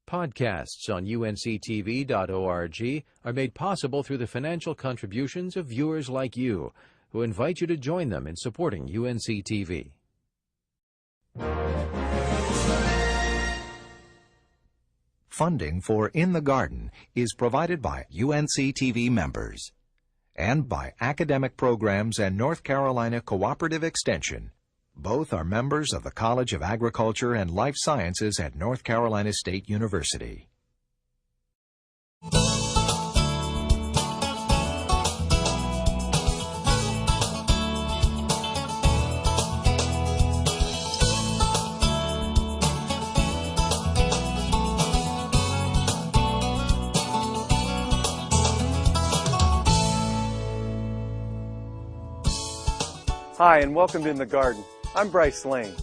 Podcasts on UNC-TV.org are made possible through the financial contributions of viewers like you, who invite you to join them in supporting UNC-TV. Funding for In the Garden is provided by UNC-TV members and by academic programs and North Carolina Cooperative Extension. Both are members of the College of Agriculture and Life Sciences at North Carolina State University. Hi, and welcome to In the Garden. I'm Bryce Lane.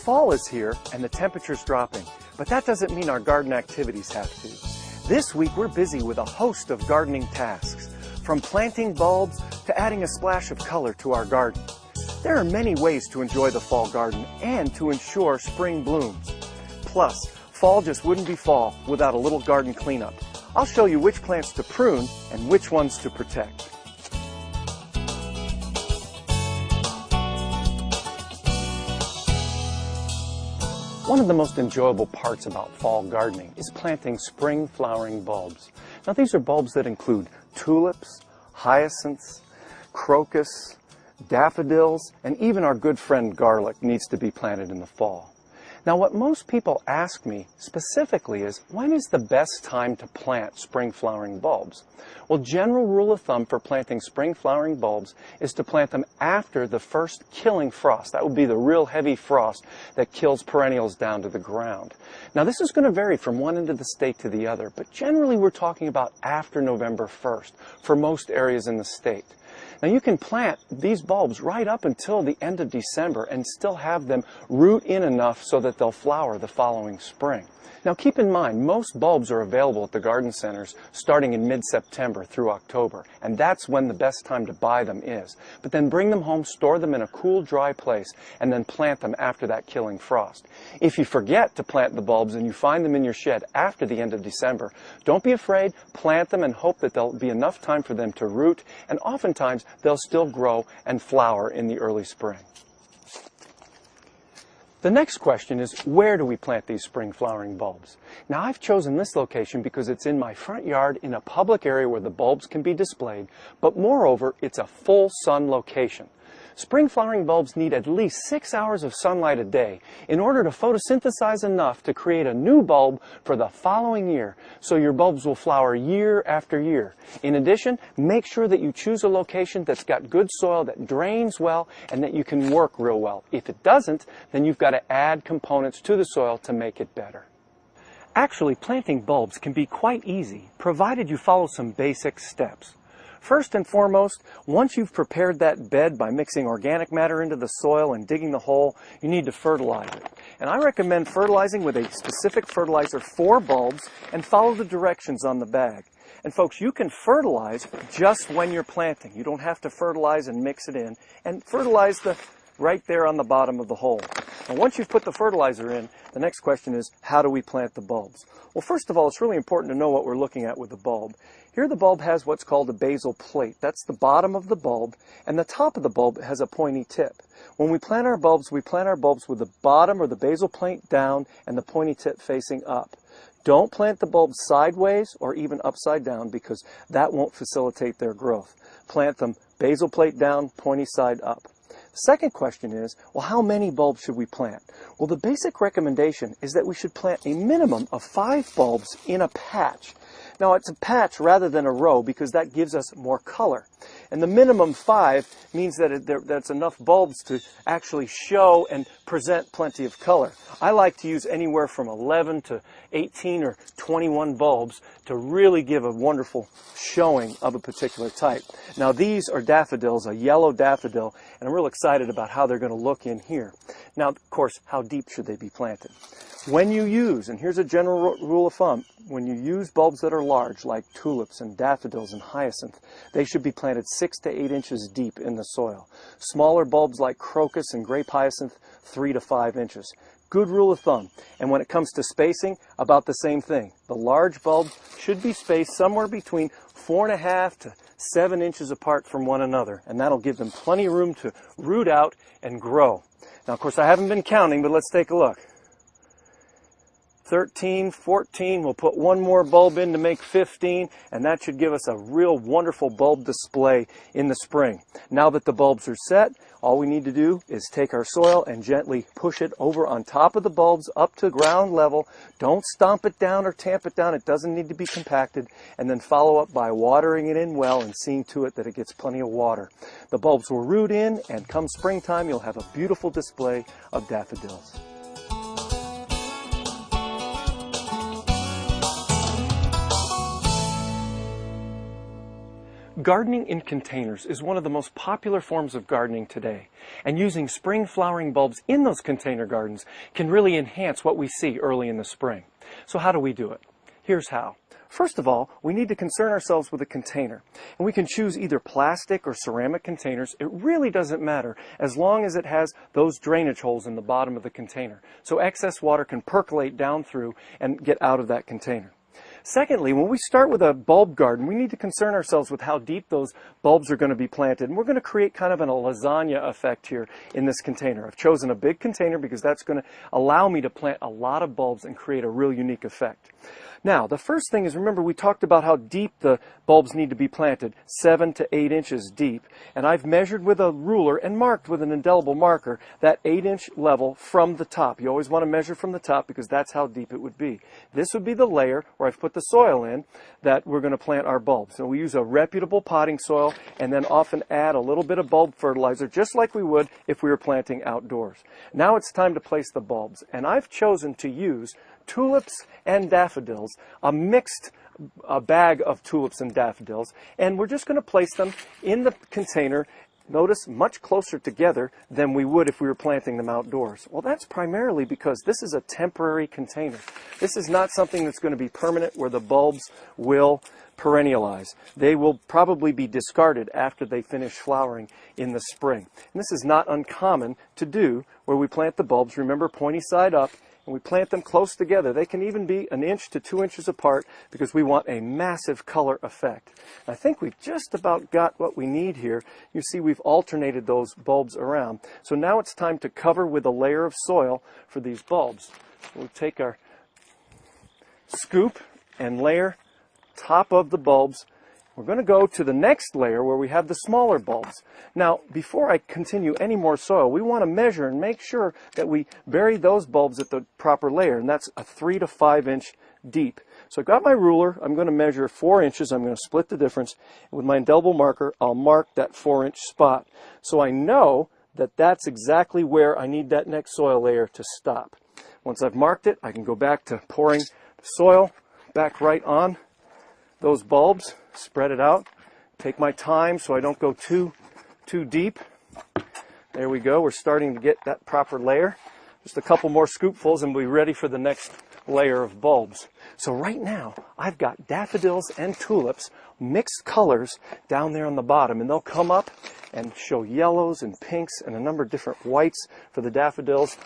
Fall is here and the temperature's dropping, but that doesn't mean our garden activities have to. This week we're busy with a host of gardening tasks, from planting bulbs to adding a splash of color to our garden. There are many ways to enjoy the fall garden and to ensure spring blooms. Plus, fall just wouldn't be fall without a little garden cleanup. I'll show you which plants to prune and which ones to protect. One of the most enjoyable parts about fall gardening is planting spring flowering bulbs. Now these are bulbs that include tulips, hyacinths, crocus, daffodils, and even our good friend garlic needs to be planted in the fall. Now what most people ask me specifically is, when is the best time to plant spring flowering bulbs? Well, general rule of thumb for planting spring flowering bulbs is to plant them after the first killing frost. That would be the real heavy frost that kills perennials down to the ground. Now this is going to vary from one end of the state to the other, but generally we're talking about after November 1st for most areas in the state. Now you can plant these bulbs right up until the end of December and still have them root in enough so that they'll flower the following spring. Now keep in mind, most bulbs are available at the garden centers starting in mid-September through October, and that's when the best time to buy them is. But then bring them home, store them in a cool, dry place, and then plant them after that killing frost. If you forget to plant the bulbs and you find them in your shed after the end of December, don't be afraid, plant them and hope that there'll be enough time for them to root, and oftentimes they'll still grow and flower in the early spring. The next question is, where do we plant these spring flowering bulbs? Now I've chosen this location because it's in my front yard in a public area where the bulbs can be displayed, but moreover, it's a full sun location. Spring flowering bulbs need at least 6 hours of sunlight a day in order to photosynthesize enough to create a new bulb for the following year, so your bulbs will flower year after year. In addition, make sure that you choose a location that's got good soil, that drains well, and that you can work real well. If it doesn't, then you've got to add components to the soil to make it better. Actually, planting bulbs can be quite easy, provided you follow some basic steps. First and foremost, once you've prepared that bed by mixing organic matter into the soil and digging the hole, you need to fertilize it. And I recommend fertilizing with a specific fertilizer for bulbs and follow the directions on the bag. And folks, you can fertilize just when you're planting. You don't have to fertilize and mix it in, and fertilize right there on the bottom of the hole. And once you've put the fertilizer in, the next question is, how do we plant the bulbs? Well, first of all, it's really important to know what we're looking at with the bulb. Here the bulb has what's called a basal plate. That's the bottom of the bulb, and the top of the bulb has a pointy tip. When we plant our bulbs with the bottom or the basal plate down and the pointy tip facing up. Don't plant the bulbs sideways or even upside down, because that won't facilitate their growth. Plant them basal plate down, pointy side up. The second question is, well, how many bulbs should we plant? Well, the basic recommendation is that we should plant a minimum of 5 bulbs in a patch. Now, it's a patch rather than a row because that gives us more color. And the minimum 5 means that that's enough bulbs to actually show and present plenty of color. I like to use anywhere from 11 to 18 or 21 bulbs to really give a wonderful showing of a particular type. Now, these are daffodils, a yellow daffodil, and I'm real excited about how they're going to look in here. Now, of course, how deep should they be planted? When you use, and here's a general rule of thumb, when you use bulbs that are large, like tulips and daffodils and hyacinth, they should be planted 6 to 8 inches deep in the soil. Smaller bulbs like crocus and grape hyacinth, 3 to 5 inches. good rule of thumb. And when it comes to spacing, about the same thing. The large bulbs should be spaced somewhere between 4.5 to 7 inches apart from one another, and that'll give them plenty of room to root out and grow. Now, of course, I haven't been counting, but let's take a look. 13, 14, we'll put one more bulb in to make 15, and that should give us a real wonderful bulb display in the spring. Now that the bulbs are set, all we need to do is take our soil and gently push it over on top of the bulbs up to ground level. Don't stomp it down or tamp it down. It doesn't need to be compacted. And then follow up by watering it in well and seeing to it that it gets plenty of water. The bulbs will root in, and come springtime, you'll have a beautiful display of daffodils. Gardening in containers is one of the most popular forms of gardening today, and using spring flowering bulbs in those container gardens can really enhance what we see early in the spring. So how do we do it? Here's how. First of all, we need to concern ourselves with a container, and we can choose either plastic or ceramic containers. It really doesn't matter as long as it has those drainage holes in the bottom of the container, so excess water can percolate down through and get out of that container. Secondly, when we start with a bulb garden, we need to concern ourselves with how deep those bulbs are going to be planted. And we're going to create kind of a lasagna effect here in this container. I've chosen a big container because that's going to allow me to plant a lot of bulbs and create a real unique effect. Now, the first thing is, remember, we talked about how deep the bulbs need to be planted, 7 to 8 inches deep. And I've measured with a ruler and marked with an indelible marker that 8-inch level from the top. You always want to measure from the top because that's how deep it would be. This would be the layer where I've put the soil in that we're going to plant our bulbs. So we use a reputable potting soil and then often add a little bit of bulb fertilizer just like we would if we were planting outdoors. Now it's time to place the bulbs, and I've chosen to use tulips and daffodils, a mixed bag of tulips and daffodils, and we're just going to place them in the container, notice, much closer together than we would if we were planting them outdoors. Well, that's primarily because this is a temporary container. This is not something that's going to be permanent where the bulbs will perennialize. They will probably be discarded after they finish flowering in the spring. And this is not uncommon to do where we plant the bulbs, remember, pointy side up, and we plant them close together. They can even be 1 inch to 2 inches apart because we want a massive color effect. I think we've just about got what we need here. You see we've alternated those bulbs around. So now it's time to cover with a layer of soil for these bulbs. We'll take our scoop and layer top of the bulbs. We're going to go to the next layer where we have the smaller bulbs. Now, before I continue any more soil, we want to measure and make sure that we bury those bulbs at the proper layer, and that's a 3 to 5 inch deep. So I've got my ruler. I'm going to measure 4 inches. I'm going to split the difference. And with my indelible marker, I'll mark that 4-inch spot. So I know that that's exactly where I need that next soil layer to stop. Once I've marked it, I can go back to pouring the soil back right on those bulbs, spread it out, take my time so I don't go too deep. There we go. We're starting to get that proper layer. Just a couple more scoopfuls and we'll be ready for the next layer of bulbs. So right now, I've got daffodils and tulips, mixed colors down there on the bottom, and they'll come up and show yellows and pinks and a number of different whites for the daffodils.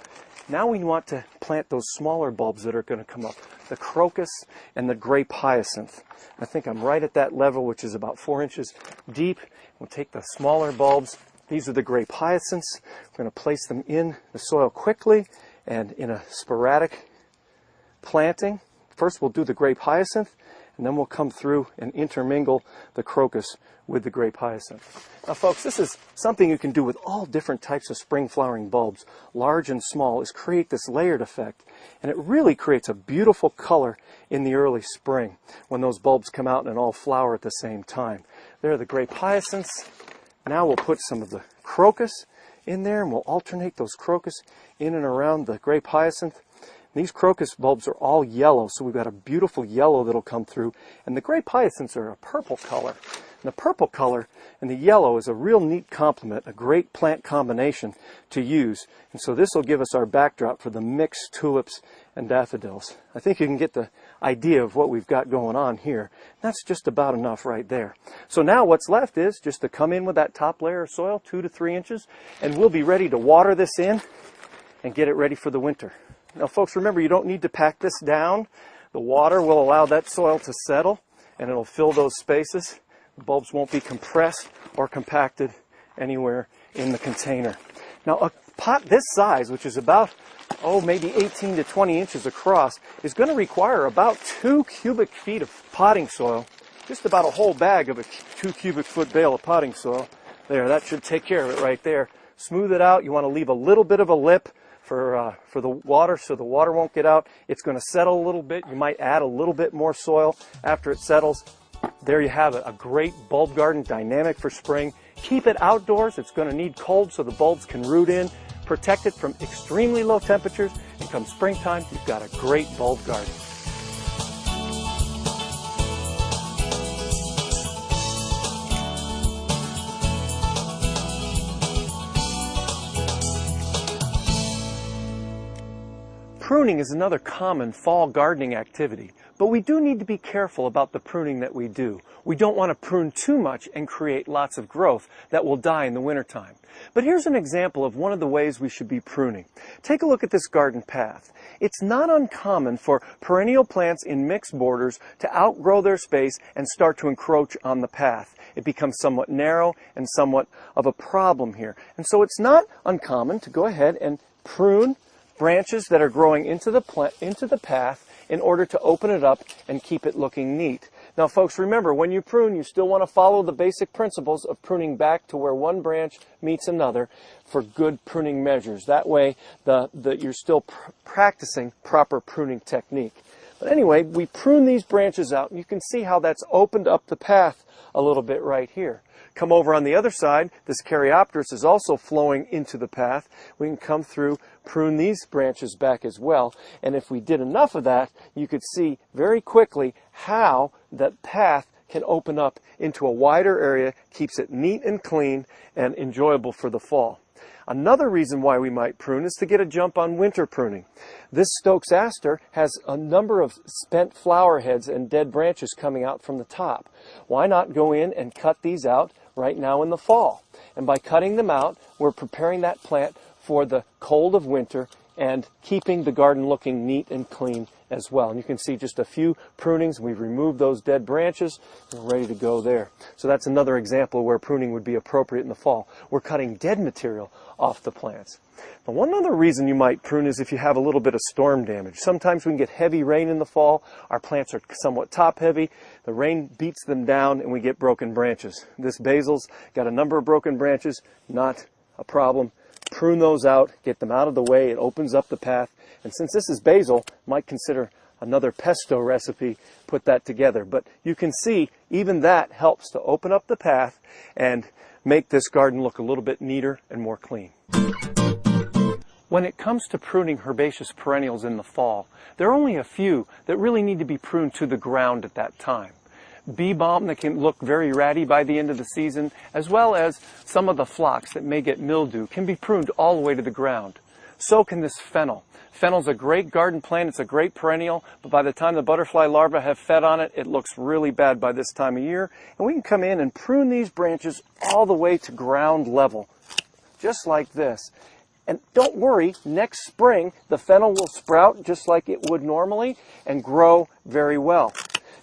Now we want to plant those smaller bulbs that are going to come up, the crocus and the grape hyacinth. I think I'm right at that level, which is about 4 inches deep. We'll take the smaller bulbs. These are the grape hyacinths. We're going to place them in the soil quickly and in a sporadic planting. First we'll do the grape hyacinth, and then we'll come through and intermingle the crocus with the grape hyacinth. Now folks, this is something you can do with all different types of spring flowering bulbs, large and small, is create this layered effect. And it really creates a beautiful color in the early spring when those bulbs come out and all flower at the same time. There are the grape hyacinths. Now we'll put some of the crocus in there, and we'll alternate those crocus in and around the grape hyacinth. These crocus bulbs are all yellow, so we've got a beautiful yellow that'll come through. And the grape hyacinths are a purple color. And the purple color and the yellow is a real neat complement, a great plant combination to use. And so this will give us our backdrop for the mixed tulips and daffodils. I think you can get the idea of what we've got going on here. That's just about enough right there. So now what's left is just to come in with that top layer of soil, 2 to 3 inches, and we'll be ready to water this in and get it ready for the winter. Now folks, remember, you don't need to pack this down. The water will allow that soil to settle and it'll fill those spaces. The bulbs won't be compressed or compacted anywhere in the container. Now a pot this size, which is about, maybe 18 to 20 inches across, is going to require about 2 cubic feet of potting soil. Just about a whole bag of a 2 cubic foot bale of potting soil. There, that should take care of it right there. Smooth it out. You want to leave a little bit of a lip for the water so the water won't get out. It's going to settle a little bit. You might add a little bit more soil after it settles. There you have it, a great bulb garden, dynamic for spring. Keep it outdoors. It's going to need cold so the bulbs can root in. Protect it from extremely low temperatures, and come springtime, you've got a great bulb garden. Pruning is another common fall gardening activity, but we do need to be careful about the pruning that we do. We don't want to prune too much and create lots of growth that will die in the wintertime. But here's an example of one of the ways we should be pruning. Take a look at this garden path. It's not uncommon for perennial plants in mixed borders to outgrow their space and start to encroach on the path. It becomes somewhat narrow and somewhat of a problem here. And so it's not uncommon to go ahead and prune branches that are growing into the path in order to open it up and keep it looking neat. Now folks, remember, when you prune, you still want to follow the basic principles of pruning back to where one branch meets another for good pruning measures. That way you're still practicing proper pruning technique. But anyway, we prune these branches out, and you can see how that's opened up the path a little bit right here. Come over on the other side, this Caryopteris is also flowing into the path. We can come through, prune these branches back as well, and if we did enough of that, you could see very quickly how that path can open up into a wider area, keeps it neat and clean and enjoyable for the fall. Another reason why we might prune is to get a jump on winter pruning. This Stokes aster has a number of spent flower heads and dead branches coming out from the top. Why not go in and cut these out right now in the fall? And by cutting them out, we're preparing that plant for the cold of winter and keeping the garden looking neat and clean as well. And you can see just a few prunings. We've removed those dead branches. We're ready to go there. So that's another example where pruning would be appropriate in the fall. We're cutting dead material off the plants. Now, one other reason you might prune is if you have a little bit of storm damage. Sometimes we can get heavy rain in the fall. Our plants are somewhat top heavy. The rain beats them down and we get broken branches. This basil's got a number of broken branches, not a problem. Prune those out, get them out of the way. It opens up the path. And since this is basil, might consider another pesto recipe, put that together. But you can see even that helps to open up the path and make this garden look a little bit neater and more clean. When it comes to pruning herbaceous perennials in the fall, there are only a few that really need to be pruned to the ground at that time. Bee balm that can look very ratty by the end of the season, as well as some of the phlox that may get mildew, can be pruned all the way to the ground. So can this fennel. Fennel's a great garden plant, it's a great perennial, but by the time the butterfly larvae have fed on it, it looks really bad by this time of year. And we can come in and prune these branches all the way to ground level, just like this. And don't worry, next spring the fennel will sprout just like it would normally and grow very well.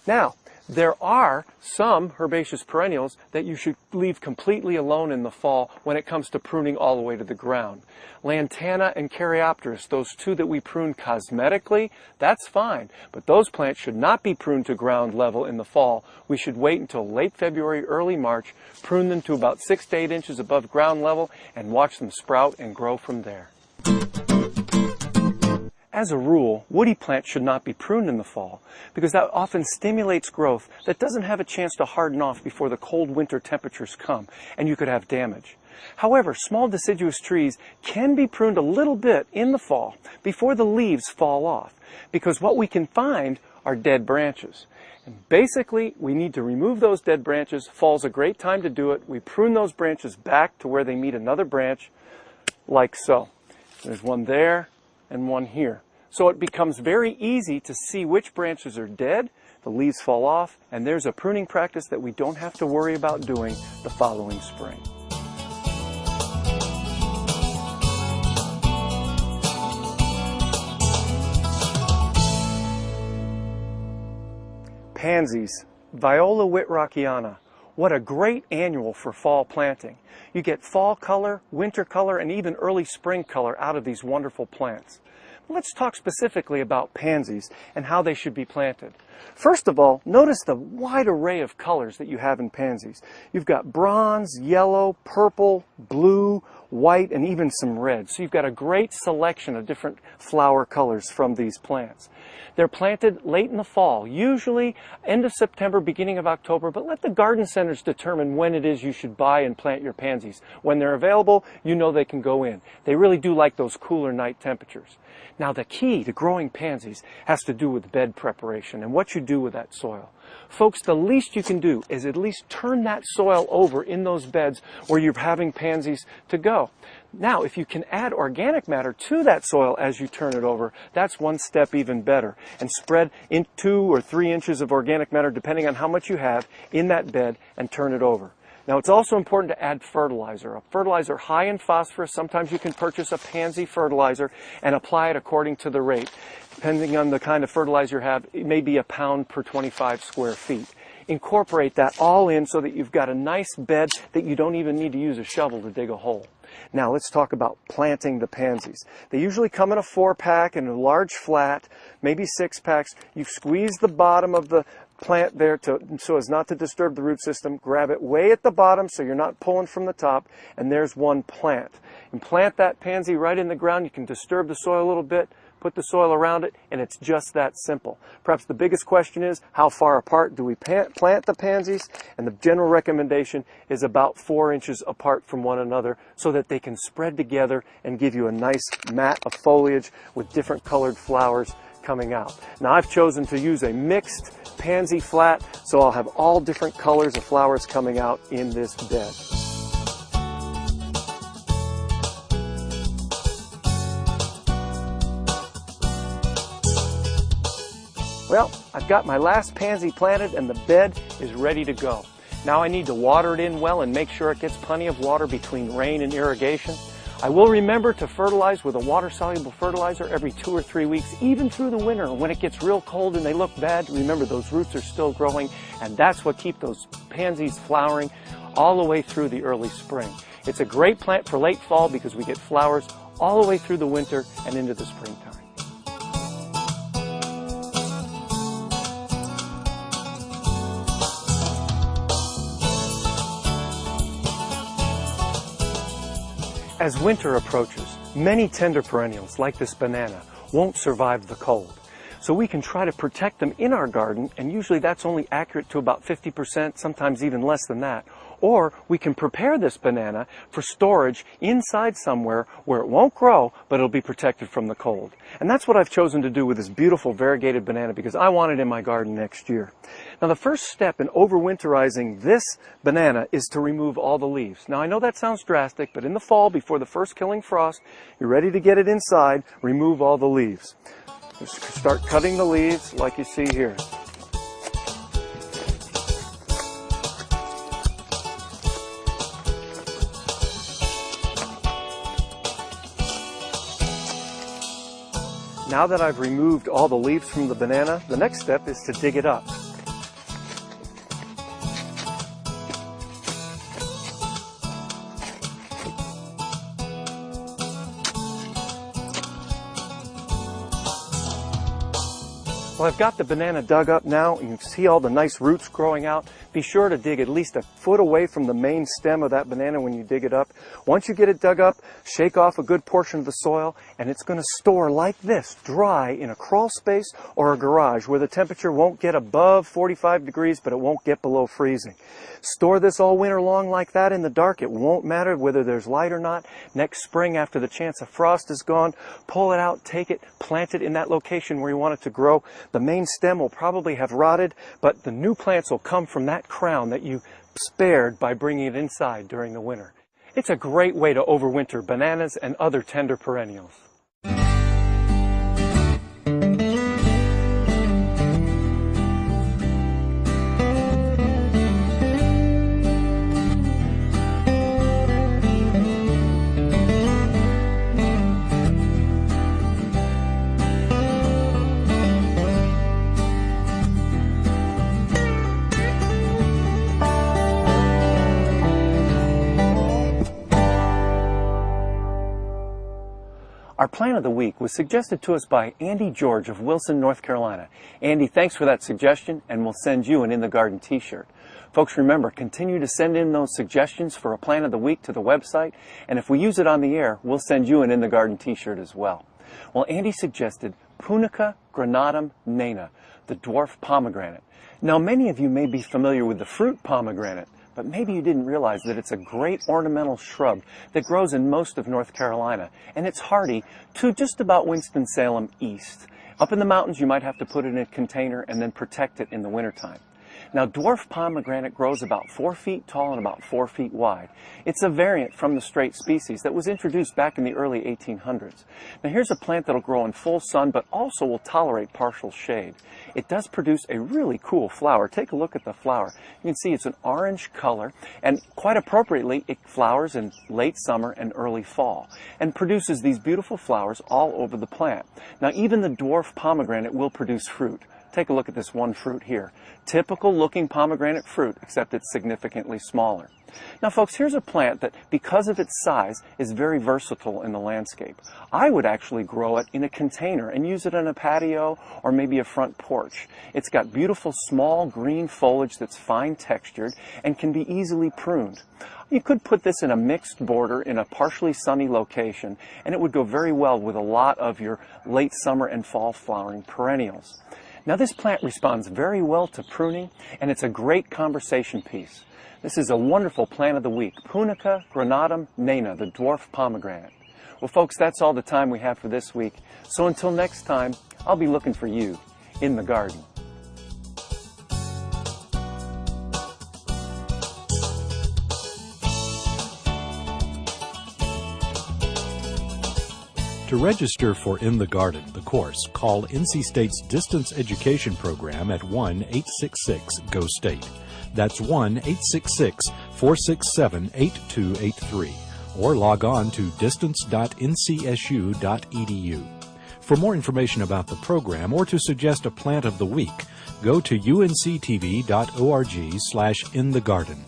Now, there are some herbaceous perennials that you should leave completely alone in the fall when it comes to pruning all the way to the ground. Lantana and Caryopteris, those two that we prune cosmetically, that's fine. But those plants should not be pruned to ground level in the fall. We should wait until late February, early March, prune them to about 6 to 8 inches above ground level, and watch them sprout and grow from there. As a rule, woody plants should not be pruned in the fall because that often stimulates growth that doesn't have a chance to harden off before the cold winter temperatures come, and you could have damage. However, small deciduous trees can be pruned a little bit in the fall before the leaves fall off, because what we can find are dead branches. And basically, we need to remove those dead branches. Fall's a great time to do it. We prune those branches back to where they meet another branch, like so. There's one there and one here. So it becomes very easy to see which branches are dead, the leaves fall off, and there's a pruning practice that we don't have to worry about doing the following spring. Pansies, Viola whitrockiana. What a great annual for fall planting. You get fall color, winter color, and even early spring color out of these wonderful plants. Let's talk specifically about pansies and how they should be planted. First of all, notice the wide array of colors that you have in pansies. You've got bronze, yellow, purple, blue, white, and even some red. So you've got a great selection of different flower colors from these plants. They're planted late in the fall, usually end of September, beginning of October, but let the garden centers determine when it is you should buy and plant your pansies. When they're available, you know they can go in. They really do like those cooler night temperatures. Now the key to growing pansies has to do with bed preparation and what you do with that soil. Folks, the least you can do is at least turn that soil over in those beds where you're having pansies to go. Now, if you can add organic matter to that soil as you turn it over, that's one step even better. And spread in 2 or 3 inches of organic matter, depending on how much you have, in that bed and turn it over. Now, it's also important to add fertilizer. A fertilizer high in phosphorus. Sometimes you can purchase a pansy fertilizer and apply it according to the rate. Depending on the kind of fertilizer you have, it may be a pound per 25 square feet. Incorporate that all in so that you've got a nice bed that you don't even need to use a shovel to dig a hole. Now let's talk about planting the pansies. They usually come in a 4-pack in a large flat, maybe 6-packs. You squeeze the bottom of the plant there so as not to disturb the root system. Grab it way at the bottom so you're not pulling from the top, and there's one plant. And plant that pansy right in the ground. You can disturb the soil a little bit, put the soil around it, and it's just that simple. Perhaps the biggest question is, how far apart do we plant the pansies? And the general recommendation is about 4 inches apart from one another so that they can spread together and give you a nice mat of foliage with different colored flowers coming out. Now I've chosen to use a mixed pansy flat, so I'll have all different colors of flowers coming out in this bed. Well, I've got my last pansy planted and the bed is ready to go. Now I need to water it in well and make sure it gets plenty of water between rain and irrigation. I will remember to fertilize with a water-soluble fertilizer every 2 or 3 weeks, even through the winter. And when it gets real cold and they look bad, remember those roots are still growing, and that's what keeps those pansies flowering all the way through the early spring. It's a great plant for late fall because we get flowers all the way through the winter and into the springtime. As winter approaches, many tender perennials, like this banana, won't survive the cold. So we can try to protect them in our garden, and usually that's only accurate to about 50%, sometimes even less than that. Or we can prepare this banana for storage inside somewhere where it won't grow, but it'll be protected from the cold. And that's what I've chosen to do with this beautiful variegated banana because I want it in my garden next year. Now the first step in overwinterizing this banana is to remove all the leaves. Now I know that sounds drastic, but in the fall, before the first killing frost, you're ready to get it inside, remove all the leaves. Just start cutting the leaves like you see here. Now that I've removed all the leaves from the banana, the next step is to dig it up. Well, I've got the banana dug up now, and you can see all the nice roots growing out. Be sure to dig at least a foot away from the main stem of that banana when you dig it up. Once you get it dug up, shake off a good portion of the soil, and it's going to store like this, dry in a crawl space or a garage where the temperature won't get above 45 degrees, but it won't get below freezing. Store this all winter long like that in the dark. It won't matter whether there's light or not. Next spring, after the chance of frost is gone, pull it out, take it, plant it in that location where you want it to grow. The main stem will probably have rotted, but the new plants will come from that crown that you spared by bringing it inside during the winter. It's a great way to overwinter bananas and other tender perennials. Our plant of the week was suggested to us by Andy George of Wilson, North Carolina. Andy, thanks for that suggestion, and we'll send you an In the Garden t-shirt. Folks, remember, continue to send in those suggestions for a plant of the week to the website, and if we use it on the air, we'll send you an In the Garden t-shirt as well. Well, Andy suggested Punica granatum nana, the dwarf pomegranate. Now, many of you may be familiar with the fruit pomegranate, but maybe you didn't realize that it's a great ornamental shrub that grows in most of North Carolina, and it's hardy to just about Winston-Salem east. Up in the mountains, you might have to put it in a container and then protect it in the wintertime. Now, dwarf pomegranate grows about 4 feet tall and about 4 feet wide. It's a variant from the straight species that was introduced back in the early 1800s. Now, here's a plant that'll grow in full sun, but also will tolerate partial shade. It does produce a really cool flower. Take a look at the flower. You can see it's an orange color, and quite appropriately, it flowers in late summer and early fall, and produces these beautiful flowers all over the plant. Now, even the dwarf pomegranate will produce fruit. Take a look at this one fruit here. Typical looking pomegranate fruit, except it's significantly smaller. Now folks, here's a plant that, because of its size, is very versatile in the landscape. I would actually grow it in a container and use it on a patio or maybe a front porch. It's got beautiful small green foliage that's fine textured and can be easily pruned. You could put this in a mixed border in a partially sunny location, and it would go very well with a lot of your late summer and fall flowering perennials. Now, this plant responds very well to pruning, and it's a great conversation piece. This is a wonderful plant of the week, Punica granatum nana, the dwarf pomegranate. Well, folks, that's all the time we have for this week. So until next time, I'll be looking for you in the garden. To register for In the Garden, the course, call NC State's Distance Education Program at 1-866-GO-STATE. That's 1-866-467-8283. Or log on to distance.ncsu.edu. For more information about the program or to suggest a plant of the week, go to unctv.org/inthegarden.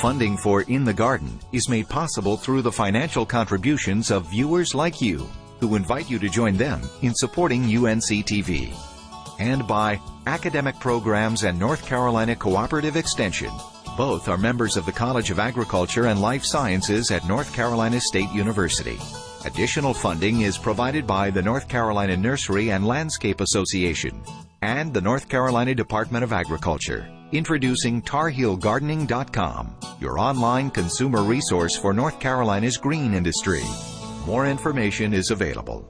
Funding for In the Garden is made possible through the financial contributions of viewers like you, who invite you to join them in supporting UNC-TV. And by Academic Programs and North Carolina Cooperative Extension. Both are members of the College of Agriculture and Life Sciences at North Carolina State University. Additional funding is provided by the North Carolina Nursery and Landscape Association and the North Carolina Department of Agriculture. Introducing TarHeelGardening.com, your online consumer resource for North Carolina's green industry. More information is available.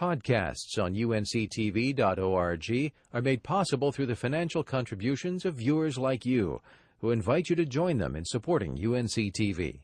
Podcasts on UNC-TV.org are made possible through the financial contributions of viewers like you, who invite you to join them in supporting UNC-TV.